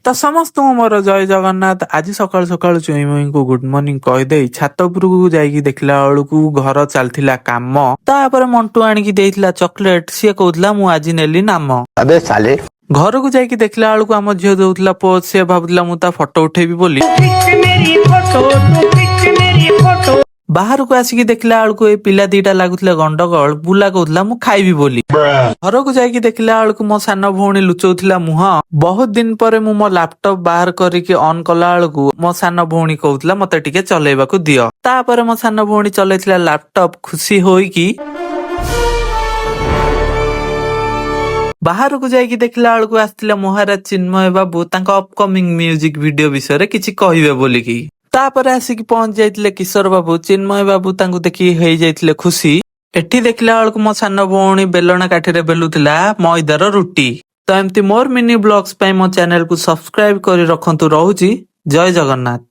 ତ ସମସ୍ତଙ୍କୁ ମୋର ଜୟ ଜଗନ୍ନାଥ। ଆଜି ସକାଳୁ ସକାଳୁ ଚୁଇମୁଇଙ୍କୁ ଗୁଡ ମର୍ଣ୍ଣିଂ କହିଦେଇ ଛାତ ଉପରକୁ ଯାଇକି ଦେଖିଲା ବେଳକୁ ଘର ଚାଲିଥିଲା କାମ। ତାପରେ ମଣ୍ଟୁ ଆଣିକି ଦେଇଥିଲା ଚକୋଲେଟ। ସିଏ କହୁଥିଲା ମୁଁ ଆଜି ନେଲି ନାମ। अबे साले ଘରକୁ ଯାଇକି ଦେଖିଲା ବେଳକୁ ଆମ ଝିଅ ଦଉଥିଲା ପୋଜ। ସିଏ ଭାବୁଥିଲା ମୁଁ ତା ଫଟୋ ଉଠେଇବି ବୋଲି। ବାହାରକୁ ଆସିକି ଦେଖିଲା ବେଳକୁ ଏଇ ପିଲା ଦିଟା ଲାଗୁଥିଲେ ଗଣ୍ଡଗୋଳ। ବୁଲା କହୁଥିଲା ମୁଁ ଖାଇବି ବୋଲି। ଘରକୁ ଯାଇକି ଦେଖିଲା ବେଳକୁ ମୋ ସାନ ଭଉଣୀ ଲୁଚଉଥିଲା ମୁହଁ। ବହୁତ ଦିନ ପରେ ମୁଁ ମୋ ଲାପଟପ୍ ବାହାର କରିକି ଅନ୍ କଲା ବେଳକୁ ମୋ ସାନ ଭଉଣୀ କହୁଥିଲା ମତେ ଟିକେ ଚଲେଇବାକୁ ଦିଅ। ତାପରେ ମୋ ସାନ ଭଉଣୀ ଚଲେଇଥିଲା ଲାପଟପ୍। ଖୁସି ହୋଇକି ବାହାରକୁ ଯାଇକି ଦେଖିଲା ବେଳକୁ ଆସିଥିଲେ ମହାରାଜ ଚିନ୍ମୟ ବାବୁ ତାଙ୍କ ଅପକମିଂ ମ୍ୟୁଜିକ ଭିଡିଓ ବିଷୟରେ କିଛି କହିବେ ବୋଲିକି। ତାପରେ ଆସିକି ପହଞ୍ଚି ଯାଇଥିଲେ କିଶୋର ବାବୁ। ଚିନ୍ମୟ ବାବୁ ତାଙ୍କୁ ଦେଖିକି ହେଇଯାଇଥିଲେ ଖୁସି। ଏଠି ଦେଖିଲା ବେଳକୁ ମୋ ସାନ ଭଉଣୀ ବେଲଣା କାଠିରେ ବେଲୁଥିଲା ମଇଦାର ରୁଟି। ତ ଏମିତି ମୋର ମିନି ବ୍ଲଗ୍ସ ପାଇଁ ମୋ ଚ୍ୟାନେଲକୁ ସବସ୍କ୍ରାଇବ କରି ରଖନ୍ତୁ। ରହୁଛି ଜୟ ଜଗନ୍ନାଥ।